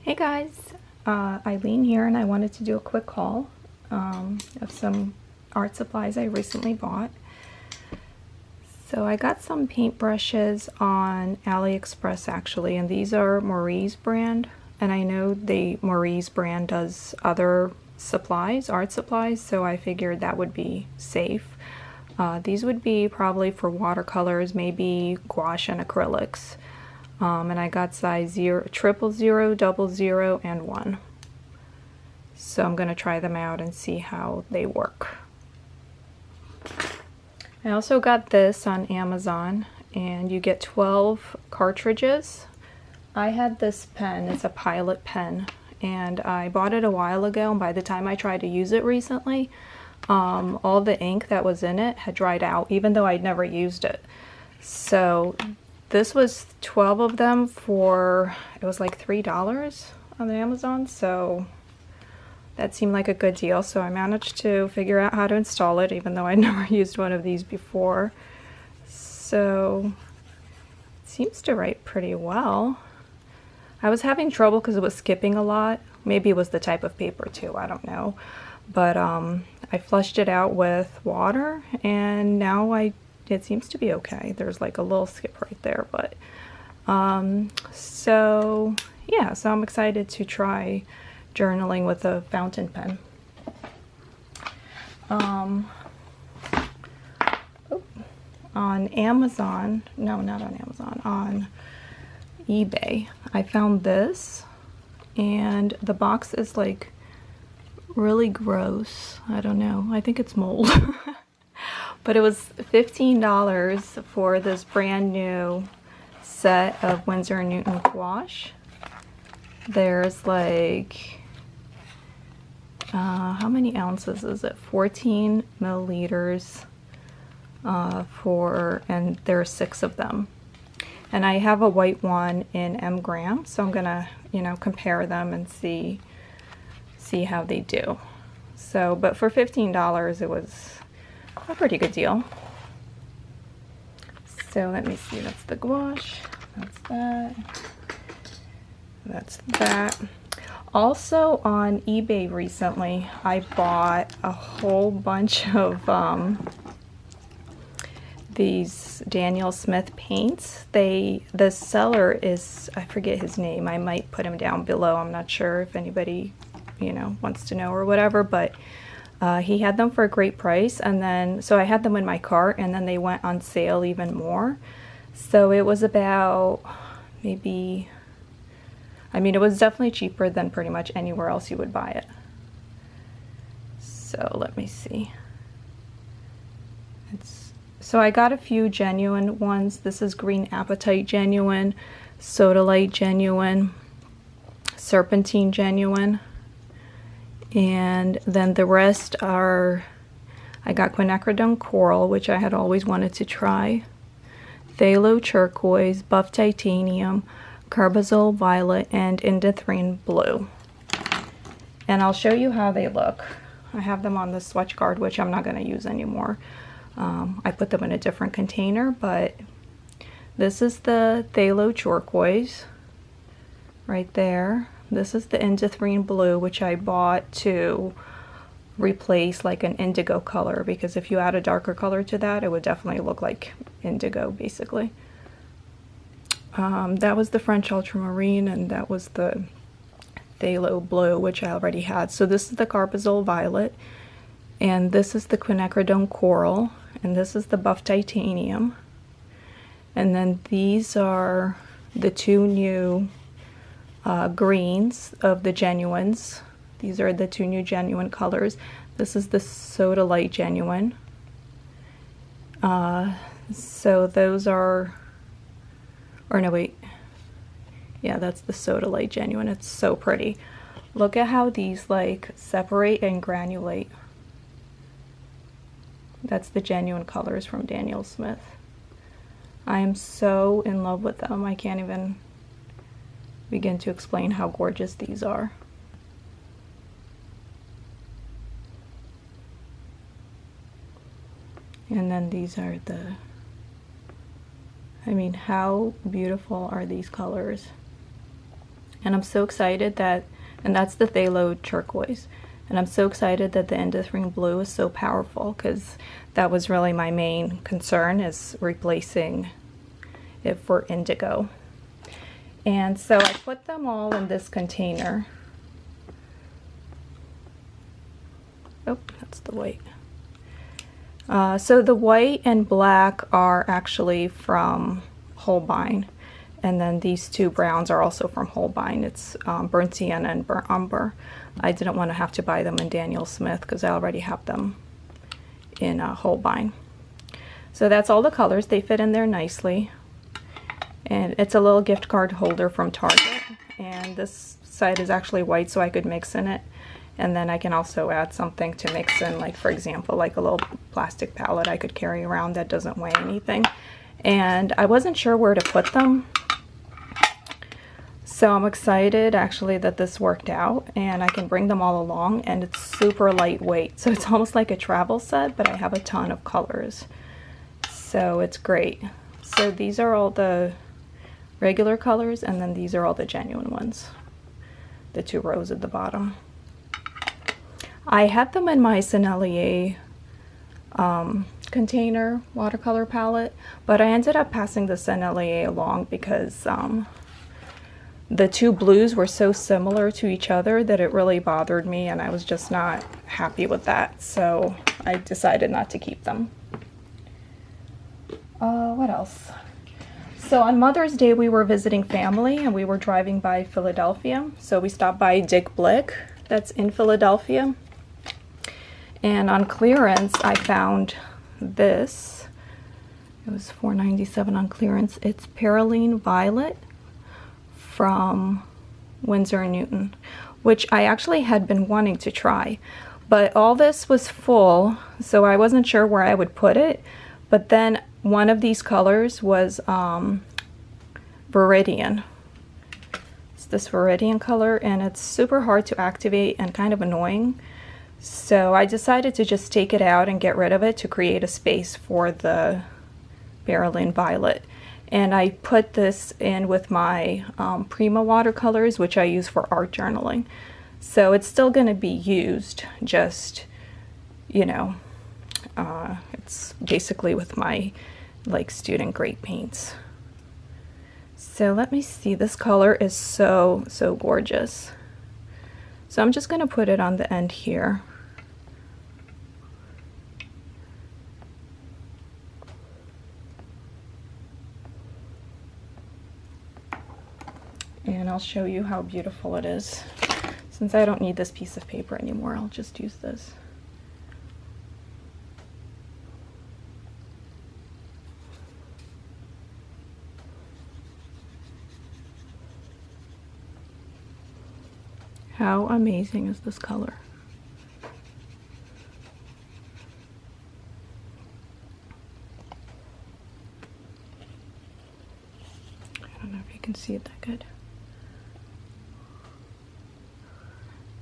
Hey guys, Eileen here, and I wanted to do a quick haul of some art supplies I recently bought. So I got some paintbrushes on AliExpress actually, and these are Maurie's brand, and I know the Maurie's brand does other supplies, art supplies, so I figured that would be safe. These would be probably for watercolors, maybe gouache and acrylics. And I got size 0, 000, 00, and 1. So I'm going to try them out and see how they work. I also got this on Amazon, and you get 12 cartridges. I had this pen, it's a Pilot pen, and I bought it a while ago, and by the time I tried to use it recently, all the ink that was in it had dried out, even though I'd never used it. So this was 12 of them for, it was like $3 on Amazon, so that seemed like a good deal. So I managed to figure out how to install it, even though I'd never used one of these before. So it seems to write pretty well. I was having trouble because it was skipping a lot. Maybe it was the type of paper too, I don't know. But I flushed it out with water, and now it seems to be okay. There's like a little skip right there, but so yeah, so I'm excited to try journaling with a fountain pen. On Amazon, no, not on Amazon, on eBay, I found this, and the box is like really gross. I don't know, I think it's mold. But it was $15 for this brand new set of Windsor Newton gouache. There's like, how many ounces is it? 14 milliliters and there are 6 of them. And I have a white one in mg, so I'm gonna, compare them and see how they do. So, but for $15, it was a pretty good deal. So let me see, that's the gouache, that's that, that's that. Also on eBay recently, I bought a whole bunch of these Daniel Smith paints. The seller is, I forget his name, I might put him down below, I'm not sure if anybody, wants to know or whatever, but he had them for a great price, and then so I had them in my cart, and then they went on sale even more. So it was about maybe, it was definitely cheaper than pretty much anywhere else you would buy it. So let me see. So I got a few genuine ones. This is Green Apatite genuine, Sodalite genuine, Serpentine genuine. And then the rest are, I got quinacridone coral, which I had always wanted to try, phthalo turquoise, buff titanium, carbazole violet, and indanthrene blue. And I'll show you how they look. I have them on the swatch card, which I'm not going to use anymore. I put them in a different container, but this is the phthalo turquoise right there. This is the indanthrene blue, which I bought to replace like an indigo color, because if you add a darker color to that, it would definitely look like indigo, basically. That was the French ultramarine, and that was the phthalo blue, which I already had. So this is the carbazole violet, and this is the quinacridone coral, and this is the buff titanium. And then these are the 2 new greens of the genuines. These are the 2 new genuine colors. This is the Sodalite genuine. So those are, or no wait, yeah, that's the Sodalite genuine. It's so pretty. Look at how these like separate and granulate. That's the genuine colors from Daniel Smith. I am so in love with them. I can't even begin to explain how gorgeous these are. And then these are the, how beautiful are these colors? And I'm so excited that, and that's the phthalo turquoise. And I'm so excited that the indifferent blue is so powerful, because that was really my main concern, is replacing it for indigo. And so I put them all in this container. Oh, that's the white. So the white and black are actually from Holbein. And then these two browns are also from Holbein. It's burnt sienna and burnt umber. I didn't want to have to buy them in Daniel Smith because I already have them in Holbein. So that's all the colors. They fit in there nicely. And it's a little gift card holder from Target. And this side is actually white, so I could mix in it. And then I can also add something to mix in, like for example, like a little plastic palette I could carry around that doesn't weigh anything. And I wasn't sure where to put them. So I'm excited actually that this worked out, and I can bring them all along, and it's super lightweight. So it's almost like a travel set, but I have a ton of colors. So it's great. So these are all the regular colors, and then these are all the genuine ones. The two rows at the bottom. I had them in my Sennelier container watercolor palette, but I ended up passing the Sennelier along because the two blues were so similar to each other that it really bothered me, and I was just not happy with that, so I decided not to keep them. What else? So on Mother's Day we were visiting family, and we were driving by Philadelphia, so we stopped by Dick Blick, that's in Philadelphia. And on clearance I found this. It was $4.97 on clearance. It's Perylene Violet from Windsor Newton, which I actually had been wanting to try, but all this was full, so I wasn't sure where I would put it. But then one of these colors was Viridian. It's this Viridian color, and it's super hard to activate and kind of annoying. So I decided to just take it out and get rid of it to create a space for the Perylene Violet. And I put this in with my Prima watercolors, which I use for art journaling. So it's still going to be used, just, you know, it's basically with my like student grade paints. So let me see, this color is so gorgeous. So I'm just going to put it on the end here. And I'll show you how beautiful it is. Since I don't need this piece of paper anymore, I'll just use this. How amazing is this color? I don't know if you can see it that good.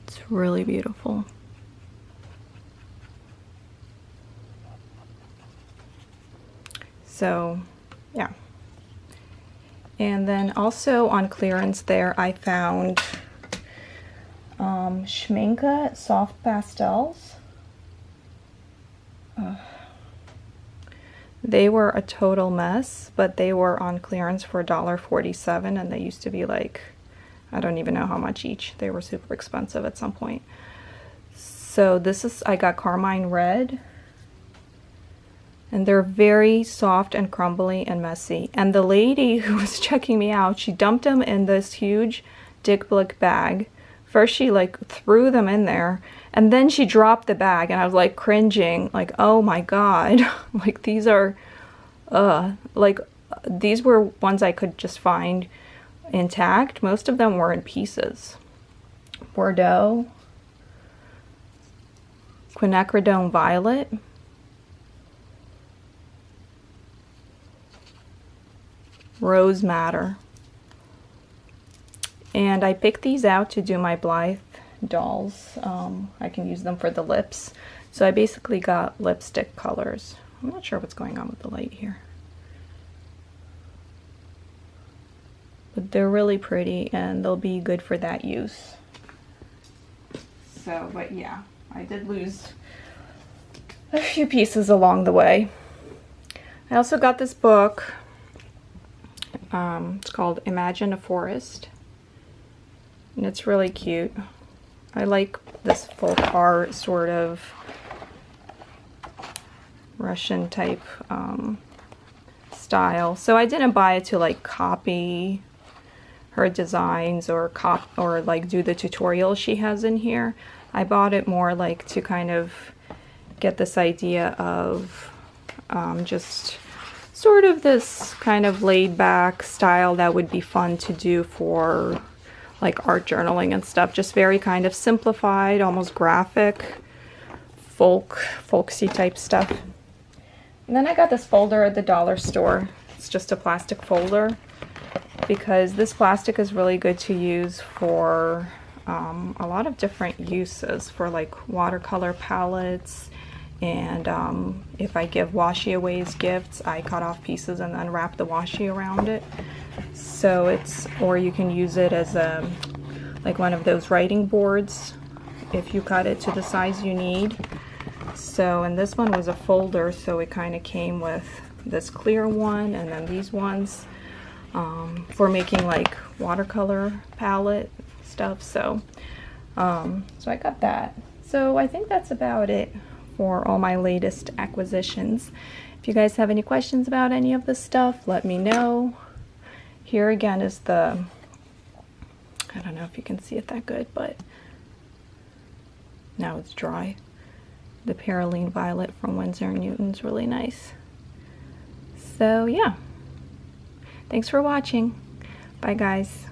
It's really beautiful. So, yeah. And then also on clearance there, I found Schminke soft pastels. They were a total mess, but they were on clearance for $1.47, and they used to be like, I don't even know how much each. They were super expensive at some point. So this is, I got Carmine red, and they're very soft and crumbly and messy. And the lady who was checking me out, she dumped them in this huge Dick Blick bag. First she like threw them in there, and then she dropped the bag, and I was like cringing, like, oh my god. Like these are like these were ones I could just find intact. Most of them were in pieces. Bordeaux, quinacridone violet, rose madder. And I picked these out to do my Blythe dolls. I can use them for the lips. So I basically got lipstick colors. I'm not sure what's going on with the light here. but they're really pretty and they'll be good for that use. So, but yeah, I did lose a few pieces along the way. I also got this book. It's called Imagine a Forest, and it's really cute. I like this folk art, sort of Russian type style. So I didn't buy it to like copy her designs or like do the tutorial she has in here. I bought it more like to kind of get this idea of just sort of this kind of laid back style that would be fun to do for like art journaling and stuff. Just very kind of simplified, almost graphic, folksy type stuff. And then I got this folder at the dollar store. It's just a plastic folder because this plastic is really good to use for a lot of different uses, for like watercolor palettes. And if I give washi away as gifts, I cut off pieces and then wrap the washi around it. So it's, or you can use it as a, like one of those writing boards if you cut it to the size you need. So, and this one was a folder, so it kind of came with this clear one and then these ones for making like watercolor palette stuff. So, so I got that. So I think that's about it for all my latest acquisitions. If you guys have any questions about any of this stuff, let me know. Here again is the, I don't know if you can see it that good, but now it's dry. The Perylene Violet from Windsor Newton is really nice. So yeah, thanks for watching. Bye guys.